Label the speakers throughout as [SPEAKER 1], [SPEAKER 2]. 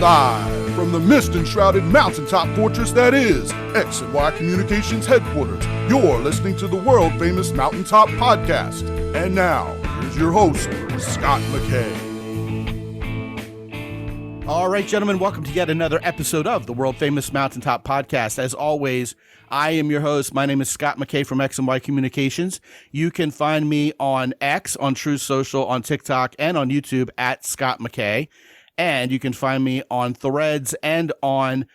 [SPEAKER 1] Live from the mist-enshrouded mountaintop fortress that is X and Y Communications headquarters, you're listening to the world-famous Mountaintop Podcast. And now, here's your host, Scott McKay.
[SPEAKER 2] All right, gentlemen, welcome to yet another episode of the world-famous Mountaintop Podcast. As always, I am your host. My name is Scott McKay from X and Y Communications. You can find me on X, on Truth Social, on TikTok, and on YouTube at Scott McKay. And you can find me on Threads and on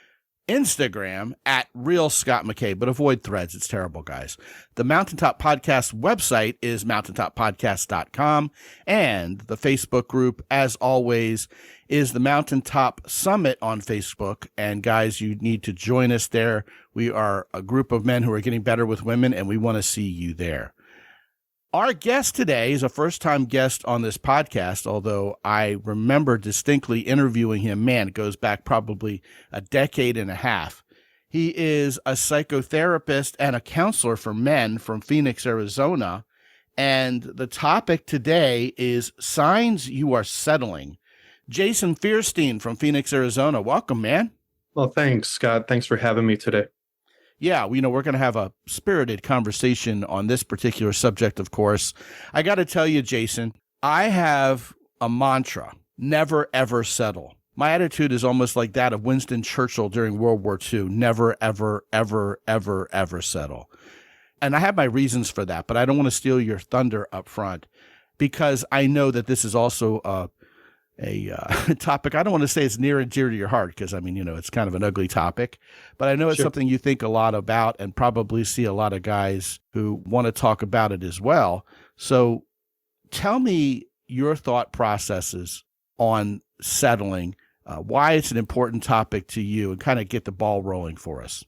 [SPEAKER 2] Instagram at Real Scott McKay, but avoid Threads. It's terrible, guys. The Mountaintop Podcast website is mountaintoppodcast.com, and the Facebook group, as always, is the Mountaintop Summit on Facebook. And guys, you need to join us there. We are a group of men who are getting better with women, and we want to see you there. Our guest today is a first-time guest on this podcast, although I remember distinctly interviewing him. Man, it goes back probably a decade and a half. He is a psychotherapist and a counselor for men from Phoenix, Arizona. And the topic today is signs you are settling. Jason Fierstein from Phoenix, Arizona. Welcome, man.
[SPEAKER 3] Well, thanks, Scott. Thanks for having me today.
[SPEAKER 2] Yeah, we're going to have a spirited conversation on this particular subject, of course. I got to tell you, Jason, I have a mantra: never, ever settle. My attitude is almost like that of Winston Churchill during World War II. Never, ever, ever, ever, ever settle. And I have my reasons for that, but I don't want to steal your thunder up front because I know that this is also a topic. I don't want to say it's near and dear to your heart because, it's kind of an ugly topic, but I know it's something you think a lot about and probably see a lot of guys who want to talk about it as well. So tell me your thought processes on settling, why it's an important topic to you, and kind of get the ball rolling for us.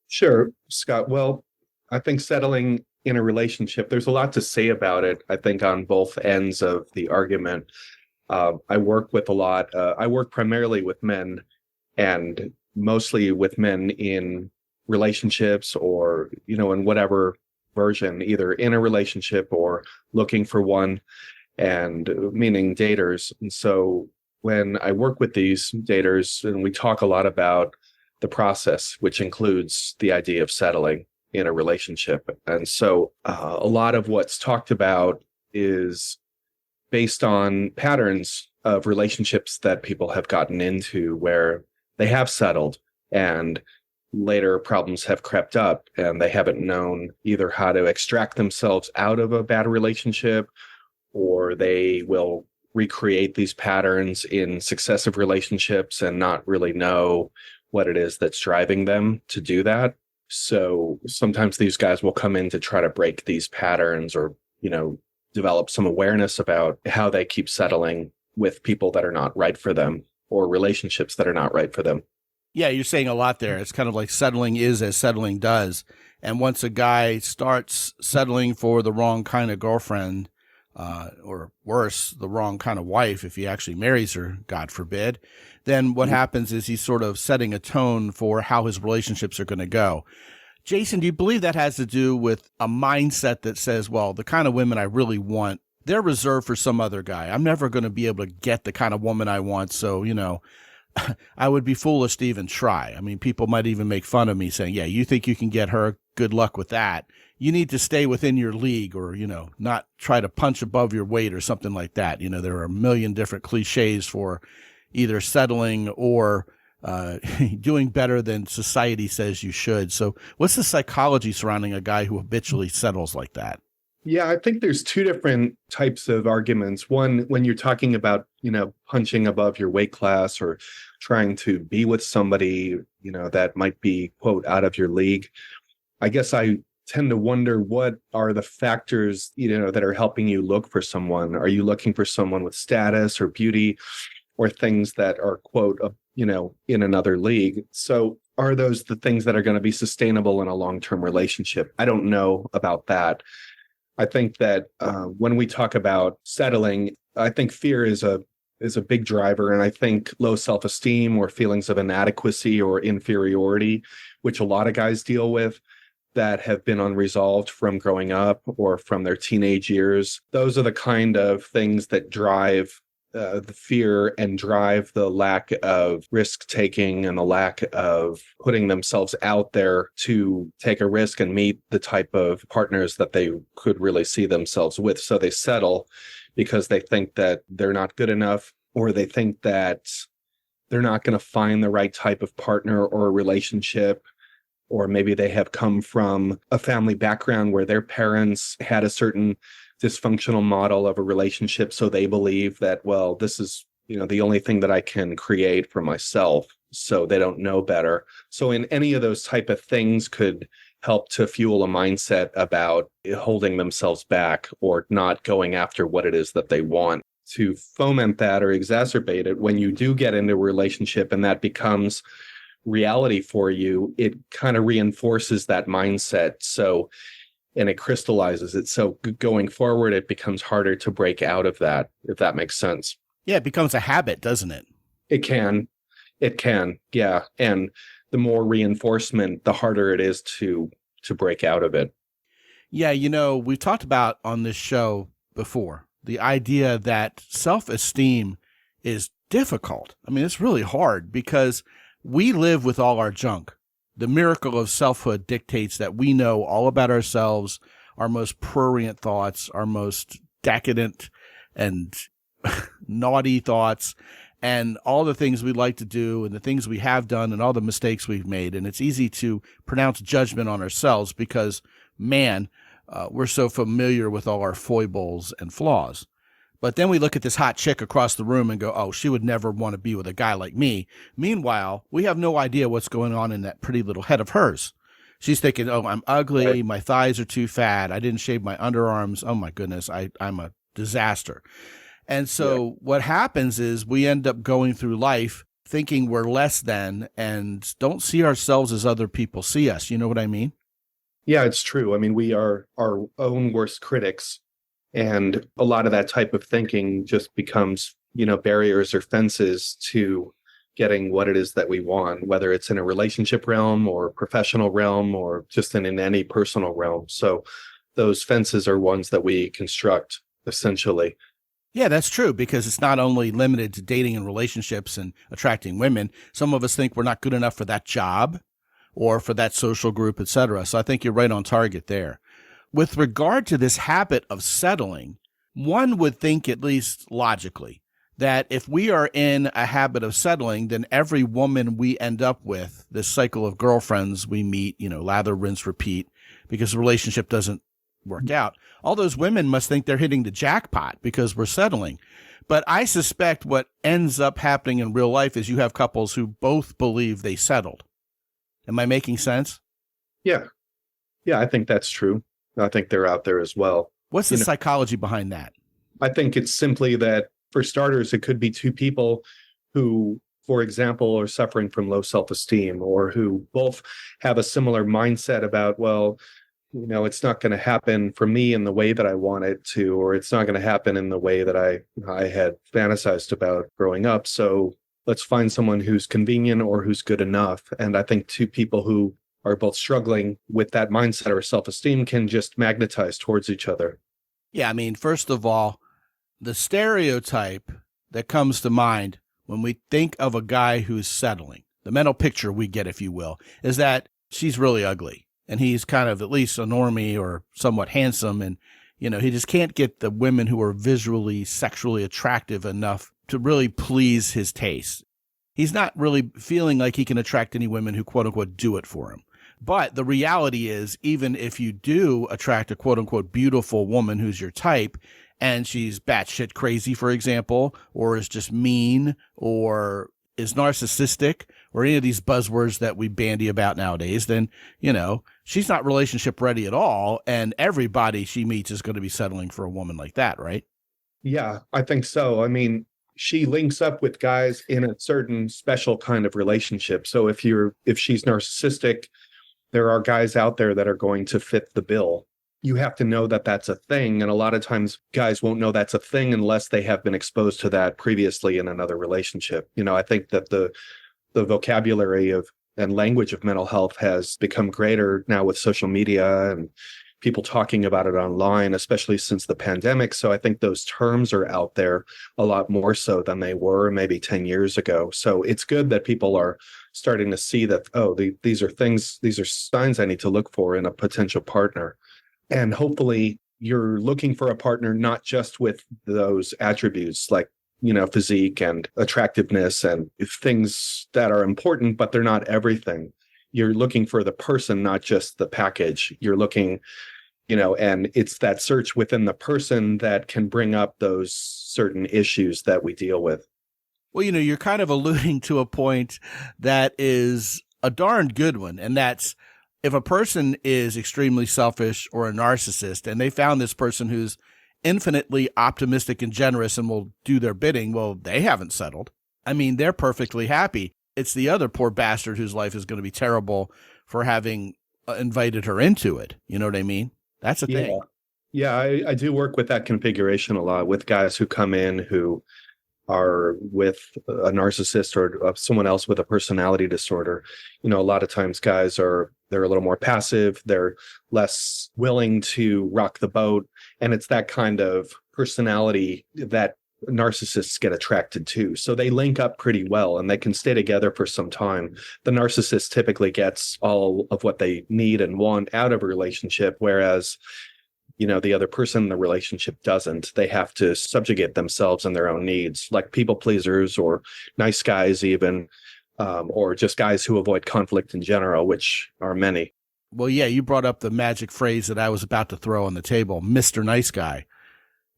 [SPEAKER 3] Sure, Scott. Well, I think settling in a relationship, there's a lot to say about it, I think, on both ends of the argument. I work with a lot. I work primarily with men, and mostly with men in relationships or, in whatever version, either in a relationship or looking for one, and meaning daters. And so when I work with these daters, and we talk a lot about the process, which includes the idea of settling in a relationship. And so a lot of what's talked about is based on patterns of relationships that people have gotten into where they have settled and later problems have crept up and they haven't known either how to extract themselves out of a bad relationship, or they will recreate these patterns in successive relationships and not really know what it is that's driving them to do that. So sometimes these guys will come in to try to break these patterns or, develop some awareness about how they keep settling with people that are not right for them or relationships that are not right for them.
[SPEAKER 2] Yeah, you're saying a lot there. It's kind of like settling is as settling does. And once a guy starts settling for the wrong kind of girlfriend, or worse, the wrong kind of wife, if he actually marries her, God forbid, then what happens is he's sort of setting a tone for how his relationships are going to go. Jason, do you believe that has to do with a mindset that says, well, the kind of women I really want, they're reserved for some other guy. I'm never going to be able to get the kind of woman I want. So, I would be foolish to even try. People might even make fun of me saying, yeah, you think you can get her? Good luck with that. You need to stay within your league or, not try to punch above your weight or something like that. There are a million different cliches for either settling or doing better than society says you should. So what's the psychology surrounding a guy who habitually settles like that?
[SPEAKER 3] Yeah, I think there's two different types of arguments. One, when you're talking about, punching above your weight class or trying to be with somebody, that might be, quote, out of your league. I guess I tend to wonder, what are the factors, that are helping you look for someone? Are you looking for someone with status or beauty or things that are, quote, in another league? So are those the things that are going to be sustainable in a long-term relationship? I don't know about that. I think that when we talk about settling, I think fear is a big driver. And I think low self-esteem or feelings of inadequacy or inferiority, which a lot of guys deal with, that have been unresolved from growing up or from their teenage years. Those are the kind of things that drive the fear and drive, the lack of risk taking, and the lack of putting themselves out there to take a risk and meet the type of partners that they could really see themselves with. So they settle because they think that they're not good enough, or they think that they're not going to find the right type of partner or a relationship. Or maybe they have come from a family background where their parents had a certain dysfunctional model of a relationship. So they believe that, well, this is, the only thing that I can create for myself. So they don't know better. So in any of those type of things could help to fuel a mindset about holding themselves back or not going after what it is that they want. To foment that or exacerbate it, when you do get into a relationship and that becomes reality for you, it kind of reinforces that mindset. So, and it crystallizes it. So going forward, it becomes harder to break out of that, if that makes sense.
[SPEAKER 2] Yeah, it becomes a habit, doesn't it?
[SPEAKER 3] It can. Yeah. And the more reinforcement, the harder it is to break out of it.
[SPEAKER 2] Yeah, we've talked about on this show before the idea that self-esteem is difficult. I mean, it's really hard because we live with all our junk. The miracle of selfhood dictates that we know all about ourselves, our most prurient thoughts, our most decadent and naughty thoughts, and all the things we like to do and the things we have done and all the mistakes we've made. And it's easy to pronounce judgment on ourselves because, man, we're so familiar with all our foibles and flaws. But then we look at this hot chick across the room and go, oh, she would never want to be with a guy like me. Meanwhile, we have no idea what's going on in that pretty little head of hers. She's thinking, oh, I'm ugly.
[SPEAKER 3] Right.
[SPEAKER 2] My thighs are too fat. I didn't shave my underarms. Oh, my goodness. I'm a disaster. And so what happens is we end up going through life thinking we're less than and don't see ourselves as other people see us. You know what I mean?
[SPEAKER 3] Yeah, it's true. I mean, we are our own worst critics. And a lot of that type of thinking just becomes, barriers or fences to getting what it is that we want, whether it's in a relationship realm or professional realm or just in any personal realm. So those fences are ones that we construct, essentially.
[SPEAKER 2] Yeah, that's true, because it's not only limited to dating and relationships and attracting women. Some of us think we're not good enough for that job or for that social group, et cetera. So I think you're right on target there. With regard to this habit of settling, one would think, at least logically, that if we are in a habit of settling, then every woman we end up with, this cycle of girlfriends we meet, lather, rinse, repeat, because the relationship doesn't work out, all those women must think they're hitting the jackpot because we're settling. But I suspect what ends up happening in real life is you have couples who both believe they settled. Am I making sense?
[SPEAKER 3] Yeah. Yeah, I think that's true. I think they're out there as well.
[SPEAKER 2] What's the psychology behind that?
[SPEAKER 3] I think it's simply that, for starters, it could be two people who, for example, are suffering from low self-esteem, or who both have a similar mindset about, well, it's not going to happen for me in the way that I want it to, or it's not going to happen in the way that I had fantasized about growing up. So let's find someone who's convenient or who's good enough. And I think two people who are both struggling with that mindset or self-esteem can just magnetize towards each other.
[SPEAKER 2] Yeah, I mean, first of all, the stereotype that comes to mind when we think of a guy who's settling, the mental picture we get, if you will, is that she's really ugly and he's kind of at least a normie or somewhat handsome. And, he just can't get the women who are visually, sexually attractive enough to really please his taste. He's not really feeling like he can attract any women who, quote unquote, do it for him. But the reality is, even if you do attract a quote unquote beautiful woman who's your type, and she's batshit crazy, for example, or is just mean, or is narcissistic, or any of these buzzwords that we bandy about nowadays, then, she's not relationship ready at all. And everybody she meets is going to be settling for a woman like that, right?
[SPEAKER 3] Yeah, I think so. I mean, she links up with guys in a certain special kind of relationship. So if she's narcissistic, there are guys out there that are going to fit the bill. You have to know that that's a thing. And a lot of times guys won't know that's a thing unless they have been exposed to that previously in another relationship. I think that the vocabulary and language of mental health has become greater now with social media and people talking about it online, especially since the pandemic. So I think those terms are out there a lot more so than they were maybe 10 years ago. So it's good that people are starting to see that, oh, these are signs I need to look for in a potential partner. And hopefully you're looking for a partner not just with those attributes like, physique and attractiveness and things that are important, but they're not everything. You're looking for the person, not just the package. You're looking, and it's that search within the person that can bring up those certain issues that we deal with.
[SPEAKER 2] Well, you're kind of alluding to a point that is a darn good one. And that's if a person is extremely selfish or a narcissist and they found this person who's infinitely optimistic and generous and will do their bidding, well, they haven't settled. I mean, they're perfectly happy. It's the other poor bastard whose life is going to be terrible for having invited her into it. You know what I mean? That's a thing.
[SPEAKER 3] Yeah, I do work with that configuration a lot with guys who come in who are with a narcissist or someone else with a personality disorder. A lot of times guys they're a little more passive. They're less willing to rock the boat. And it's that kind of personality that narcissists get attracted to. So they link up pretty well and they can stay together for some time. The narcissist typically gets all of what they need and want out of a relationship, whereas the other person in the relationship doesn't. They have to subjugate themselves and their own needs, like people pleasers or nice guys even, or just guys who avoid conflict in general, which are many.
[SPEAKER 2] Well, yeah, you brought up the magic phrase that I was about to throw on the table, Mr. Nice Guy.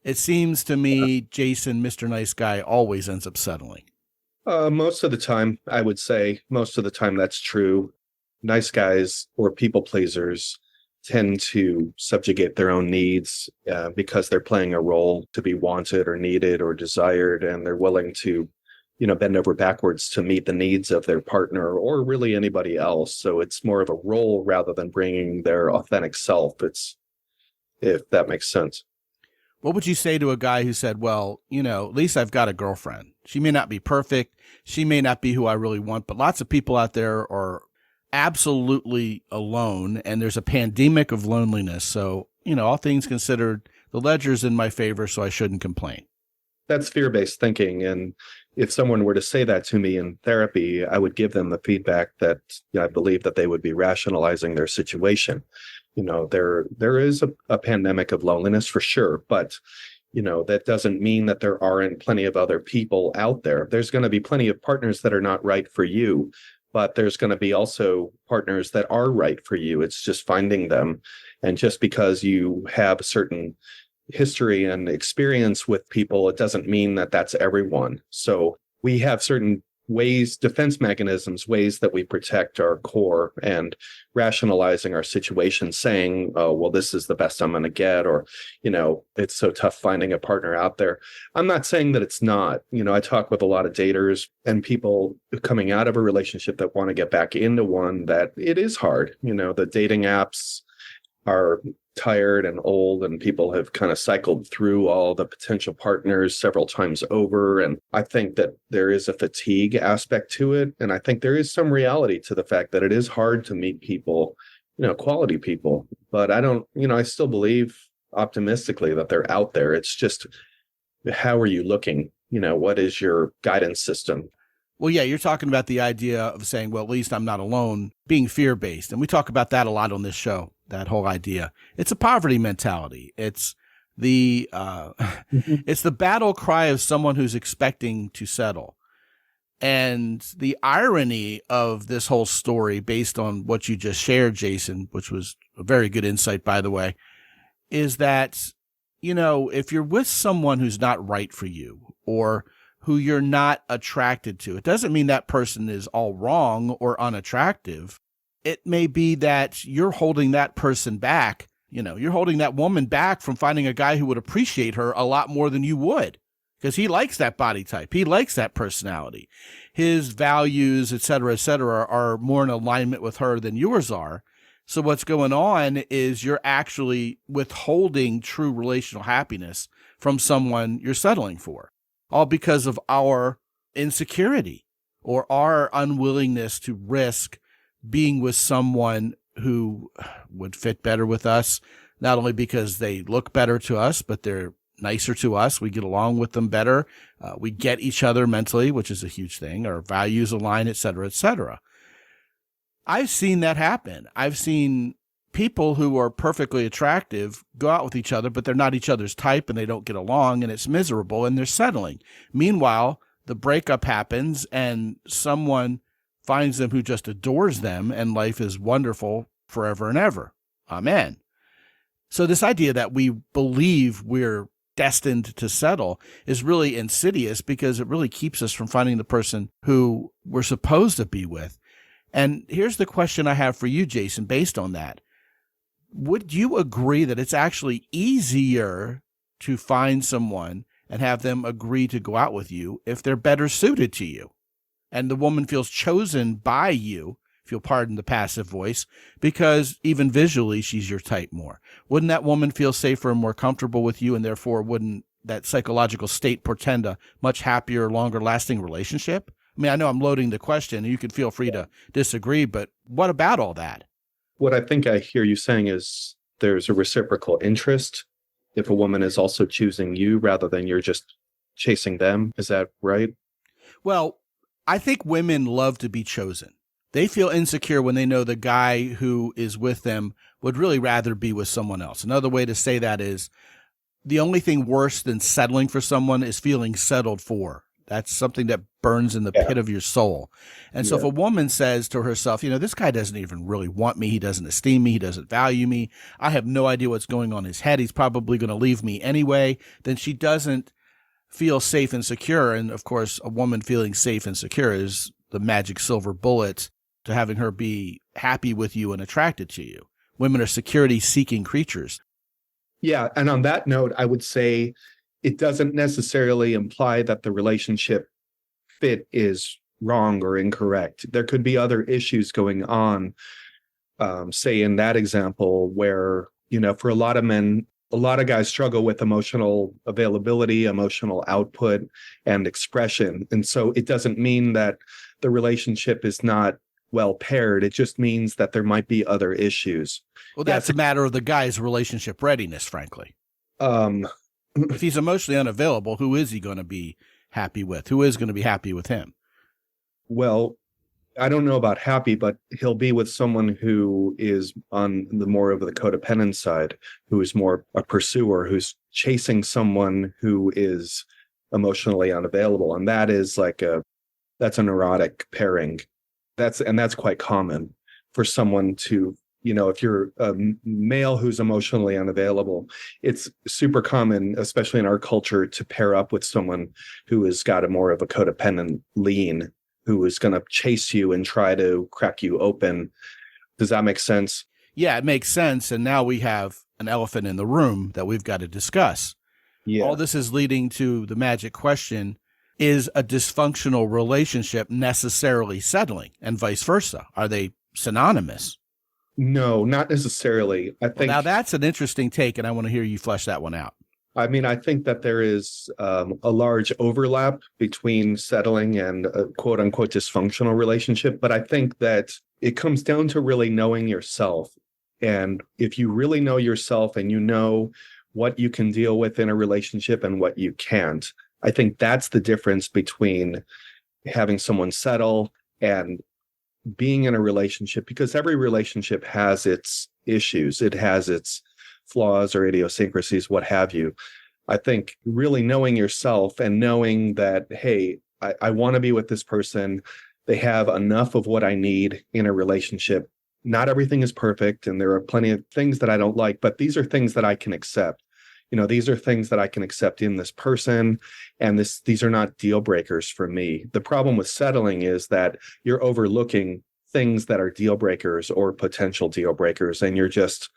[SPEAKER 2] It seems to me, Jason, Mr. Nice Guy always ends up settling.
[SPEAKER 3] Most of the time, I would say, most of the time that's true. Nice guys or people pleasers tend to subjugate their own needs because they're playing a role to be wanted or needed or desired, and they're willing to, bend over backwards to meet the needs of their partner or really anybody else. So it's more of a role rather than bringing their authentic self. If that makes sense.
[SPEAKER 2] What would you say to a guy who said, well, at least I've got a girlfriend. She may not be perfect. She may not be who I really want, but lots of people out there are absolutely alone, and there's a pandemic of loneliness. So, all things considered, the ledger's in my favor, so I shouldn't complain.
[SPEAKER 3] That's fear-based thinking. And if someone were to say that to me in therapy, I would give them the feedback that I believe that they would be rationalizing their situation. There is a pandemic of loneliness for sure, but that doesn't mean that there aren't plenty of other people out there. There's going to be plenty of partners that are not right for you, but there's going to be also partners that are right for you. It's just finding them. And just because you have a certain history and experience with people, it doesn't mean that that's everyone. So we have certain ways, defense mechanisms, ways that we protect our core, and rationalizing our situation, saying, oh, well, this is the best I'm going to get, or, it's so tough finding a partner out there. I'm not saying that it's not. I talk with a lot of daters and people coming out of a relationship that want to get back into one, that it is hard. The dating apps are tired and old, and people have kind of cycled through all the potential partners several times over. And I think that there is a fatigue aspect to it. And I think there is some reality to the fact that it is hard to meet people, quality people. But I still believe optimistically that they're out there. It's just, how are you looking? What is your guidance system?
[SPEAKER 2] Well, yeah, you're talking about the idea of saying, well, at least I'm not alone, being fear-based. And we talk about that a lot on this show, that whole idea. It's a poverty mentality. It's the it's the battle cry of someone who's expecting to settle. And the irony of this whole story, based on what you just shared, Jason, which was a very good insight, by the way, is that, if you're with someone who's not right for you, or who you're not attracted to, it doesn't mean that person is all wrong or unattractive. It may be that you're holding that person back. You're holding that woman back from finding a guy who would appreciate her a lot more than you would, because he likes that body type. He likes that personality. His values, et cetera, are more in alignment with her than yours are. So what's going on is you're actually withholding true relational happiness from someone you're settling for, all because of our insecurity or our unwillingness to risk being with someone who would fit better with us not only because they look better to us, but they're nicer to us. We get along with them better. We get each other mentally, which is a huge thing. Our values align, et cetera, et cetera. I've seen that happen. I've seen people who are perfectly attractive go out with each other, but they're not each other's type and they don't get along and it's miserable and they're settling. Meanwhile, the breakup happens and someone finds them who just adores them and life is wonderful forever and ever. Amen. So this idea that we believe we're destined to settle is really insidious because it really keeps us from finding the person who we're supposed to be with. And here's the question I have for you, Jason, based on that. Would you agree that it's actually easier to find someone and have them agree to go out with you if they're better suited to you? And the woman feels chosen by you, if you'll pardon the passive voice, because even visually she's your type more. Wouldn't that woman feel safer and more comfortable with you, and therefore wouldn't that psychological state portend a much happier, longer lasting relationship? I mean, I know I'm loading the question, and you can feel free to disagree, but what about all that?
[SPEAKER 3] What I think I hear you saying is there's a reciprocal interest if a woman is also choosing you rather than you're just chasing them. Is that right?
[SPEAKER 2] Well, I think women love to be chosen. They feel insecure when they know the guy who is with them would really rather be with someone else. Another way to say that is the only thing worse than settling for someone is feeling settled for. That's something that burns in the pit of your soul. And so if a woman says to herself, this guy doesn't even really want me. He doesn't esteem me. He doesn't value me. I have no idea what's going on in his head. He's probably going to leave me anyway. Then she doesn't feel safe and secure. And of course, a woman feeling safe and secure is the magic silver bullet to having her be happy with you and attracted to you. Women are security-seeking creatures.
[SPEAKER 3] Yeah. And on that note, I would say it doesn't necessarily imply that the relationship fit is wrong or incorrect. There could be other issues going on, say in that example where, for a lot of men, a lot of guys struggle with emotional availability, emotional output, and expression. And so it doesn't mean that the relationship is not well paired. It just means that there might be other issues.
[SPEAKER 2] Well, that's a matter of the guy's relationship readiness, frankly. If he's emotionally unavailable, who is he going to be happy with? Who is going to be happy with him?
[SPEAKER 3] Well, I don't know about happy, but he'll be with someone who is on the more of the codependent side, who is more a pursuer, who's chasing someone who is emotionally unavailable. And that is that's a neurotic pairing. That's quite common for someone to, if you're a male who's emotionally unavailable, it's super common, especially in our culture, to pair up with someone who has got a more of a codependent lean, who is going to chase you and try to crack you open. Does that make sense?
[SPEAKER 2] Yeah, it makes sense. And now we have an elephant in the room that we've got to discuss. Yeah. All this is leading to the magic question: is a dysfunctional relationship necessarily settling, and vice versa? Are they synonymous?
[SPEAKER 3] No, not necessarily. I think
[SPEAKER 2] now that's an interesting take, and I want to hear you flesh that one out.
[SPEAKER 3] I mean, I think that there is a large overlap between settling and a quote unquote dysfunctional relationship. But I think that it comes down to really knowing yourself. And if you really know yourself and you know what you can deal with in a relationship and what you can't, I think that's the difference between having someone settle and being in a relationship, because every relationship has its issues. It has its flaws or idiosyncrasies, what have you. I think really knowing yourself and knowing that, hey, I want to be with this person. They have enough of what I need in a relationship. Not everything is perfect, and there are plenty of things that I don't like, but these are things that I can accept. These are things that I can accept in this person, and these are not deal breakers for me. The problem with settling is that you're overlooking things that are deal breakers or potential deal breakers, and you're just,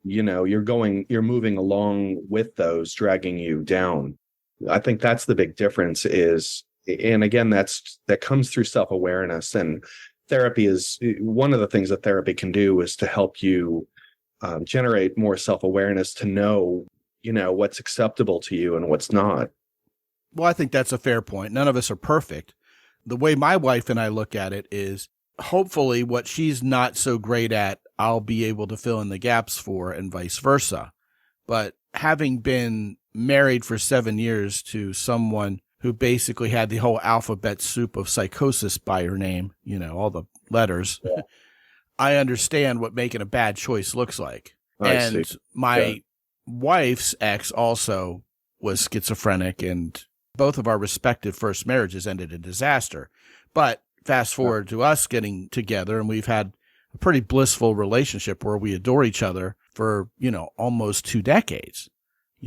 [SPEAKER 3] you're moving along with those, dragging you down. I think that's the big difference and again, that comes through self-awareness, and therapy is one of the things that therapy can do is to help you generate more self-awareness to know what's acceptable to you and what's not.
[SPEAKER 2] Well, I think that's a fair point. None of us are perfect. The way my wife and I look at it is hopefully what she's not so great at, I'll be able to fill in the gaps for, and vice versa. But having been married for 7 years to someone who basically had the whole alphabet soup of psychosis by her name, all the letters, yeah. I understand what making a bad choice looks like. And my wife's ex also was schizophrenic, and both of our respective first marriages ended in disaster. But fast forward to us getting together, and we've had a pretty blissful relationship where we adore each other for, almost 2 decades.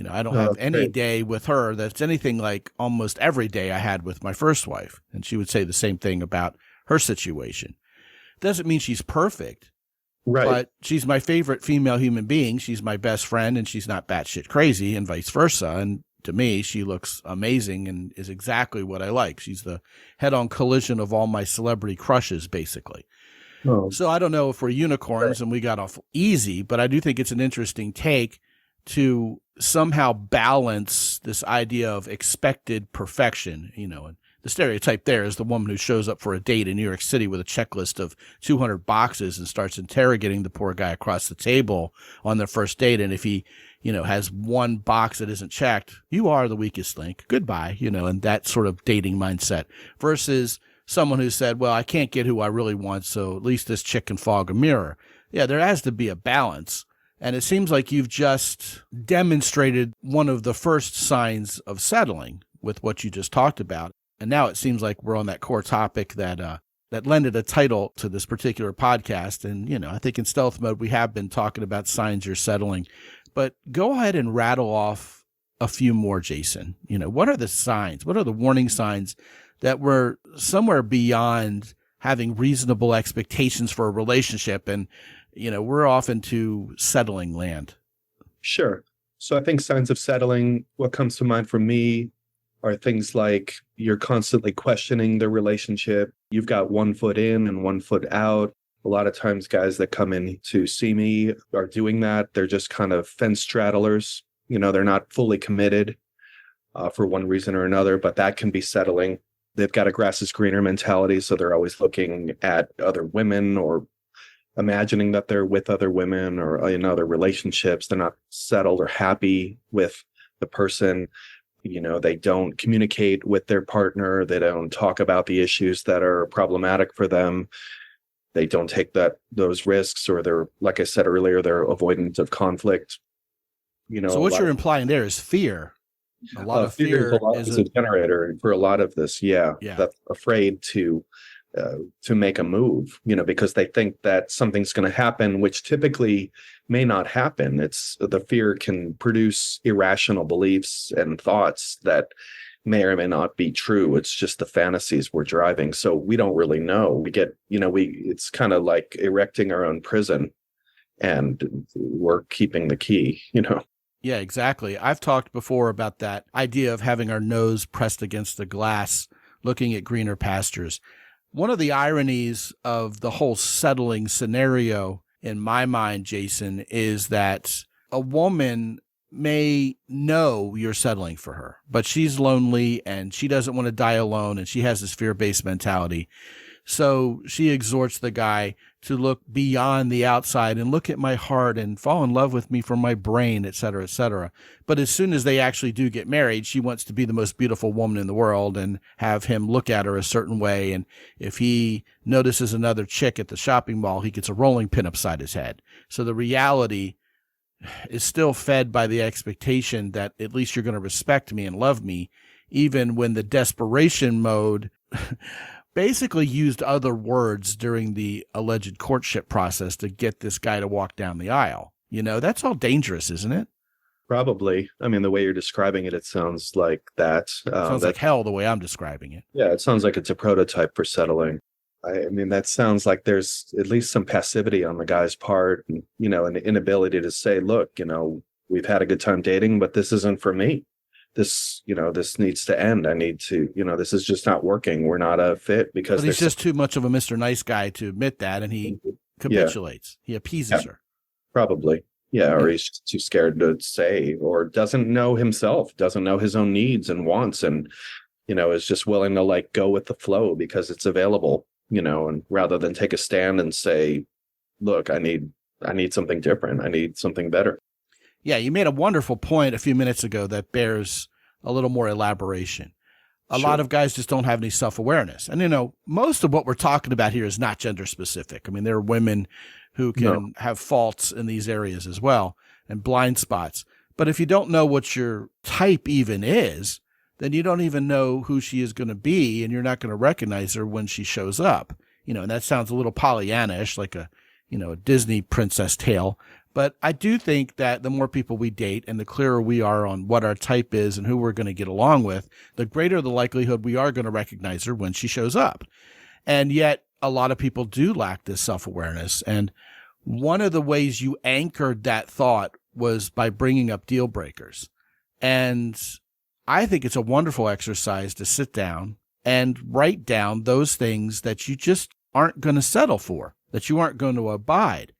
[SPEAKER 2] I don't have any day with her that's anything like almost every day I had with my first wife. And she would say the same thing about her situation. Doesn't mean she's perfect, right? But she's my favorite female human being. She's my best friend, and she's not batshit crazy, and vice versa. And to me, she looks amazing and is exactly what I like. She's the head-on collision of all my celebrity crushes, basically. Oh. So I don't know if we're unicorns and we got off easy, but I do think it's an interesting take to somehow balance this idea of expected perfection, and the stereotype there is the woman who shows up for a date in New York City with a checklist of 200 boxes and starts interrogating the poor guy across the table on their first date. And if he, has one box that isn't checked, you are the weakest link. Goodbye, and that sort of dating mindset versus someone who said, well, I can't get who I really want, so at least this chick can fog a mirror. Yeah, there has to be a balance. And it seems like you've just demonstrated one of the first signs of settling with what you just talked about. And now it seems like we're on that core topic that lended a title to this particular podcast. And, I think in stealth mode, we have been talking about signs you're settling. But go ahead and rattle off a few more, Jason. What are the signs? What are the warning signs that we're somewhere beyond having reasonable expectations for a relationship and, we're off into settling land?
[SPEAKER 3] Sure. So I think signs of settling, what comes to mind for me are things like you're constantly questioning the relationship. You've got 1 foot in and 1 foot out. A lot of times guys that come in to see me are doing that. They're just kind of fence straddlers. They're not fully committed for one reason or another, but that can be settling. They've got a grass is greener mentality, so they're always looking at other women or imagining that they're with other women or in other relationships. They're not settled or happy with the person. They don't communicate with their partner. They don't talk about the issues that are problematic for them. They don't take those risks, or they're, like I said earlier, they're avoidant of conflict.
[SPEAKER 2] So what you're implying there is fear. A lot of fear
[SPEAKER 3] is a generator for a lot of this. Yeah. That's afraid to make a move, because they think that something's going to happen, which typically may not happen. It's the fear can produce irrational beliefs and thoughts that may or may not be true. It's just the fantasies we're driving. So we don't really know. We get, it's kind of like erecting our own prison, and we're keeping the key,
[SPEAKER 2] Yeah, exactly. I've talked before about that idea of having our nose pressed against the glass, looking at greener pastures. One of the ironies of the whole settling scenario in my mind, Jason, is that a woman may know you're settling for her, but she's lonely and she doesn't want to die alone, and she has this fear-based mentality. So she exhorts the guy to look beyond the outside and look at my heart and fall in love with me from my brain, et cetera, et cetera. But as soon as they actually do get married, she wants to be the most beautiful woman in the world and have him look at her a certain way. And if he notices another chick at the shopping mall, he gets a rolling pin upside his head. So the reality is still fed by the expectation that at least you're going to respect me and love me, even when the desperation mode basically used other words during the alleged courtship process to get this guy to walk down the aisle. That's all dangerous, isn't it?
[SPEAKER 3] Probably. I mean, the way you're describing it, it sounds like that.
[SPEAKER 2] Sounds like hell the way I'm describing it.
[SPEAKER 3] Yeah, it sounds like it's a prototype for settling. I mean, that sounds like there's at least some passivity on the guy's part, and, an inability to say, look, we've had a good time dating, but this isn't for me. This needs to end. I need to, this is just not working. We're not a fit because
[SPEAKER 2] he's just too much of a Mr. Nice Guy to admit that. And he capitulates. He appeases her.
[SPEAKER 3] Probably. Yeah. Or he's too scared to say, or doesn't know himself, doesn't know his own needs and wants. And, is just willing to go with the flow because it's available, and rather than take a stand and say, look, I need I need something different. I need something better.
[SPEAKER 2] Yeah, you made a wonderful point a few minutes ago that bears a little more elaboration. A lot of guys just don't have any self-awareness. And, most of what we're talking about here is not gender specific. I mean, there are women who can have faults in these areas as well and blind spots. But if you don't know what your type even is, then you don't even know who she is going to be, and you're not going to recognize her when she shows up. And that sounds a little Pollyanna-ish, like a Disney princess tale. But I do think that the more people we date and the clearer we are on what our type is and who we're going to get along with, the greater the likelihood we are going to recognize her when she shows up. And yet a lot of people do lack this self-awareness. And one of the ways you anchored that thought was by bringing up deal breakers. And I think it's a wonderful exercise to sit down and write down those things that you just aren't going to settle for, that you aren't going to abide.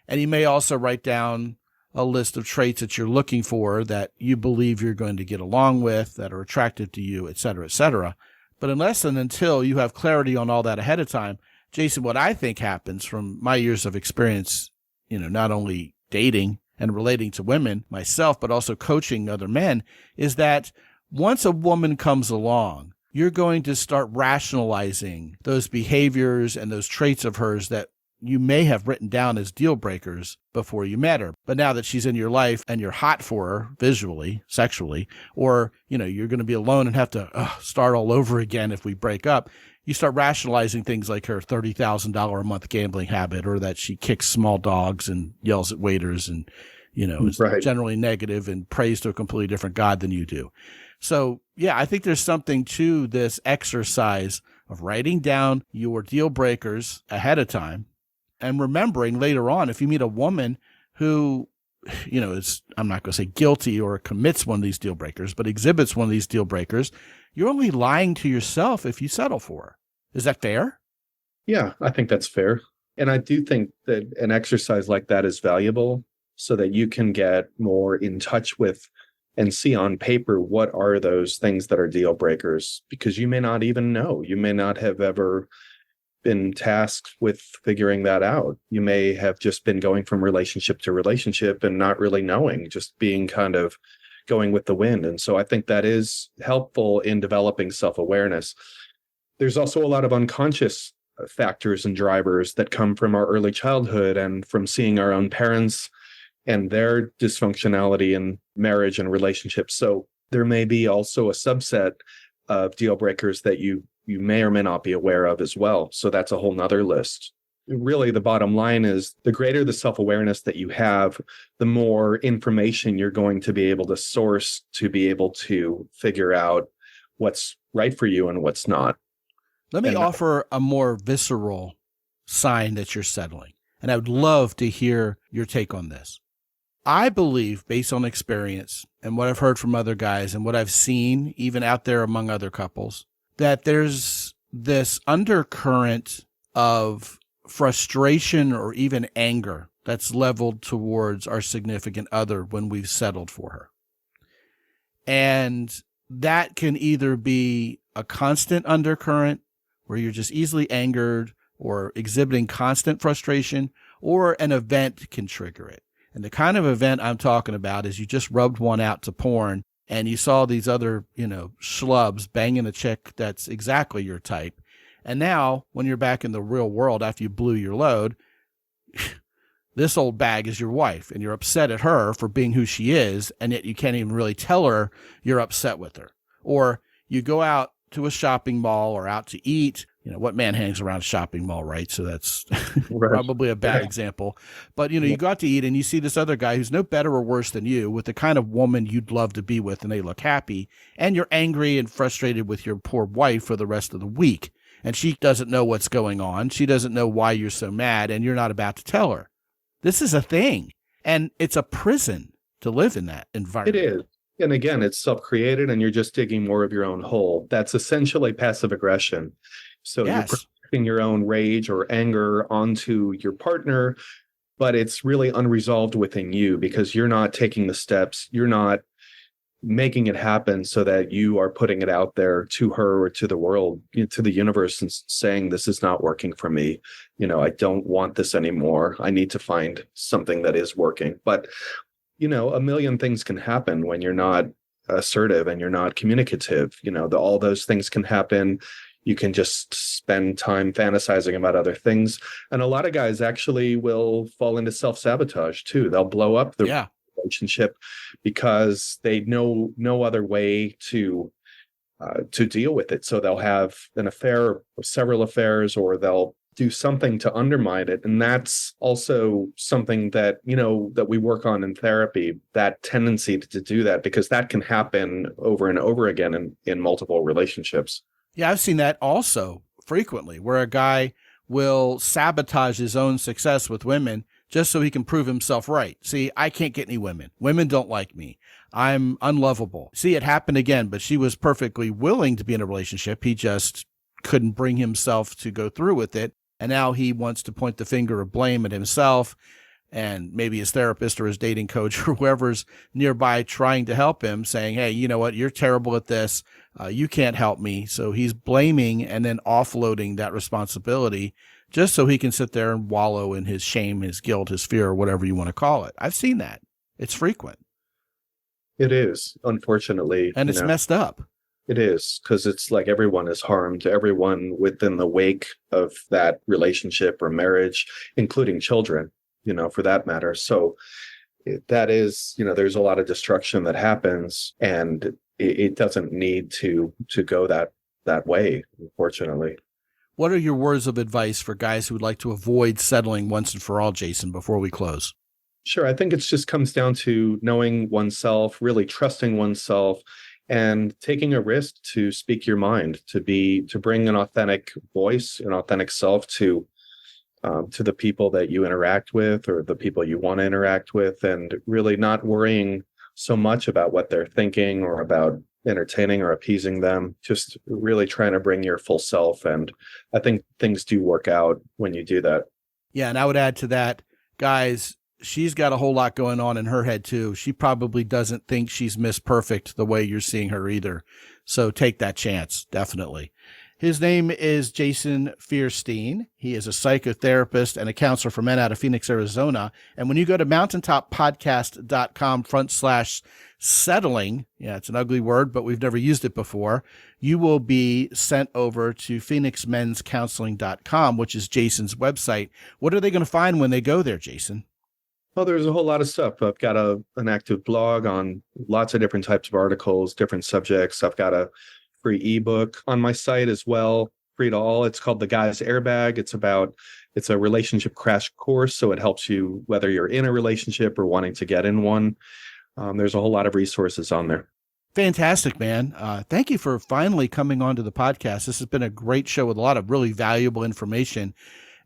[SPEAKER 2] And you may also write down a list of traits that you're looking for that you believe you're going to get along with, that are attractive to you, et cetera, et cetera. But unless and until you have clarity on all that ahead of time, Jason, what I think happens from my years of experience, not only dating and relating to women myself, but also coaching other men, is that once a woman comes along, you're going to start rationalizing those behaviors and those traits of hers that you may have written down as deal breakers before you met her. But now that she's in your life and you're hot for her visually, sexually, or, you're going to be alone and have to start all over again if we break up, you start rationalizing things like her $30,000 a month gambling habit, or that she kicks small dogs and yells at waiters and, is generally negative and prays to a completely different God than you do. So, yeah, I think there's something to this exercise of writing down your deal breakers ahead of time and remembering later on, if you meet a woman who, is, I'm not going to say guilty or commits one of these deal breakers, but exhibits one of these deal breakers, you're only lying to yourself if you settle for her. Is that fair?
[SPEAKER 3] Yeah, I think that's fair. And I do think that an exercise like that is valuable so that you can get more in touch with and see on paper what are those things that are deal breakers, because you may not even know. You may not have ever been tasked with figuring that out. You may have just been going from relationship to relationship and not really knowing, just being kind of going with the wind. And so I think that is helpful in developing self-awareness. There's also a lot of unconscious factors and drivers that come from our early childhood and from seeing our own parents and their dysfunctionality in marriage and relationships. So there may be also a subset of deal breakers that you may or may not be aware of as well. So that's a whole nother list. Really, the bottom line is the greater the self-awareness that you have, the more information you're going to be able to source to be able to figure out what's right for you and what's not.
[SPEAKER 2] Let me offer a more visceral sign that you're settling. And I would love to hear your take on this. I believe, based on experience and what I've heard from other guys and what I've seen even out there among other couples, that there's this undercurrent of frustration or even anger that's leveled towards our significant other when we've settled for her. And that can either be a constant undercurrent where you're just easily angered or exhibiting constant frustration, or an event can trigger it. And the kind of event I'm talking about is you just rubbed one out to porn and you saw these other, schlubs banging a chick that's exactly your type. And now when you're back in the real world after you blew your load, this old bag is your wife and you're upset at her for being who she is. And yet you can't even really tell her you're upset with her. Or you go out to a shopping mall or out to eat. What man hangs around a shopping mall, right? So that's probably a bad example. But, you go out to eat and you see this other guy who's no better or worse than you with the kind of woman you'd love to be with, and they look happy. And you're angry and frustrated with your poor wife for the rest of the week. And she doesn't know what's going on. She doesn't know why you're so mad, and you're not about to tell her. This is a thing. And it's a prison to live in that environment.
[SPEAKER 3] It is. And again, it's self-created and you're just digging more of your own hole. That's essentially passive aggression. So You're projecting your own rage or anger onto your partner, but it's really unresolved within you because you're not taking the steps. You're not making it happen so that you are putting it out there to her or to the world, to the universe, and saying, this is not working for me. I don't want this anymore. I need to find something that is working. But, a million things can happen when you're not assertive and you're not communicative. All those things can happen. You can just spend time fantasizing about other things. And a lot of guys actually will fall into self-sabotage too. They'll blow up the relationship because they know no other way to deal with it. So they'll have an affair or several affairs, or they'll do something to undermine it. And that's also something that, that we work on in therapy, that tendency to do that, because that can happen over and over again in multiple relationships.
[SPEAKER 2] Yeah, I've seen that also frequently, where a guy will sabotage his own success with women just so he can prove himself right. See, I can't get any women. Women don't like me. I'm unlovable. See, it happened again, but she was perfectly willing to be in a relationship. He just couldn't bring himself to go through with it. And now he wants to point the finger of blame at himself and maybe his therapist or his dating coach or whoever's nearby trying to help him, saying, hey, you know what? You're terrible at this. You can't help me. So he's blaming and then offloading that responsibility just so he can sit there and wallow in his shame, his guilt, his fear, or whatever you want to call it. I've seen that. It's frequent.
[SPEAKER 3] It is, unfortunately.
[SPEAKER 2] And it's messed up.
[SPEAKER 3] It is, because it's like everyone is harmed, everyone within the wake of that relationship or marriage, including children, for that matter. So that is, there's a lot of destruction that happens, and it doesn't need to go that way, unfortunately.
[SPEAKER 2] What are your words of advice for guys who would like to avoid settling once and for all, Jason, before we close?
[SPEAKER 3] Sure. I think it just comes down to knowing oneself, really trusting oneself, and taking a risk to speak your mind, to bring an authentic voice, an authentic self to the people that you interact with or the people you want to interact with, and really not worrying so much about what they're thinking or about entertaining or appeasing them, just really trying to bring your full self. And I think things do work out when you do that.
[SPEAKER 2] Yeah. And I would add to that, guys, she's got a whole lot going on in her head too. She probably doesn't think she's Miss Perfect the way you're seeing her either. So take that chance. Definitely. His name is Jason Fierstein. He is a psychotherapist and a counselor for men out of Phoenix, Arizona. And when you go to mountaintopodcast.com/settling, yeah, it's an ugly word, but we've never used it before, you will be sent over to phoenixmenscounseling.com, which is Jason's website. What are they going to find when they go there, Jason?
[SPEAKER 3] Well, there's a whole lot of stuff. I've got an active blog on lots of different types of articles, different subjects. I've got a free ebook on my site as well, free to all. It's called The Guy's Airbag. It's a relationship crash course. So it helps you whether you're in a relationship or wanting to get in one. There's a whole lot of resources on there.
[SPEAKER 2] Fantastic, man. Thank you for finally coming on to the podcast. This has been a great show with a lot of really valuable information.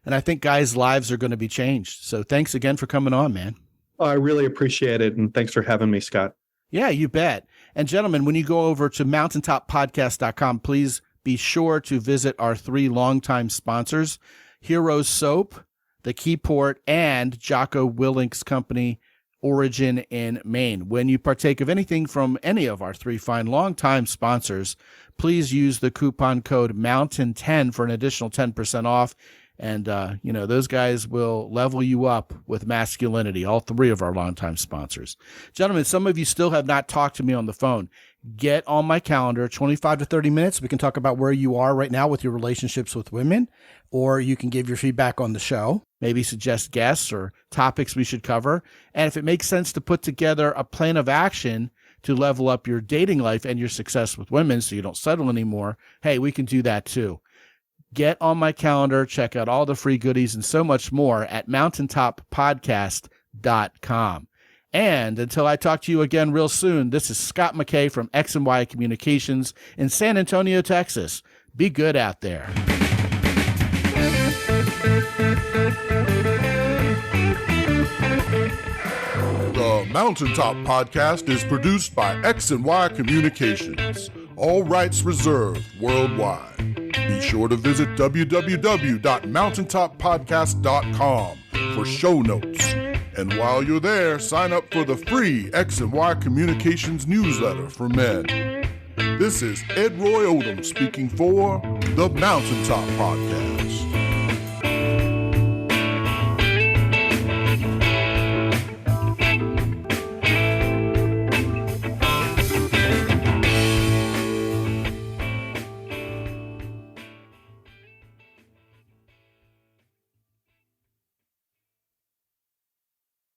[SPEAKER 2] And I think guys' lives are going to be changed. So thanks again for coming on, man.
[SPEAKER 3] Oh, I really appreciate it. And thanks for having me, Scott.
[SPEAKER 2] Yeah, you bet. And gentlemen, when you go over to mountaintoppodcast.com, please be sure to visit our 3 longtime sponsors, Heroes Soap, The Keyport, and Jocko Willink's company, Origin in Maine. When you partake of anything from any of our 3 fine longtime sponsors, please use the coupon code MOUNTAIN10 for an additional 10% off. And, those guys will level you up with masculinity, all 3 of our longtime sponsors. Gentlemen, some of you still have not talked to me on the phone. Get on my calendar, 25 to 30 minutes. We can talk about where you are right now with your relationships with women, or you can give your feedback on the show, maybe suggest guests or topics we should cover. And if it makes sense to put together a plan of action to level up your dating life and your success with women so you don't settle anymore, hey, we can do that too. Get on my calendar, check out all the free goodies and so much more at mountaintoppodcast.com. And until I talk to you again real soon, this is Scott McKay from X&Y Communications in San Antonio, Texas. Be good out there.
[SPEAKER 1] The Mountaintop Podcast is produced by X&Y Communications. All rights reserved worldwide. Be sure to visit www.mountaintoppodcast.com for show notes And while you're there, sign up for the free X and Y Communications newsletter for men. This is Ed Roy Odom speaking for the Mountaintop Podcast.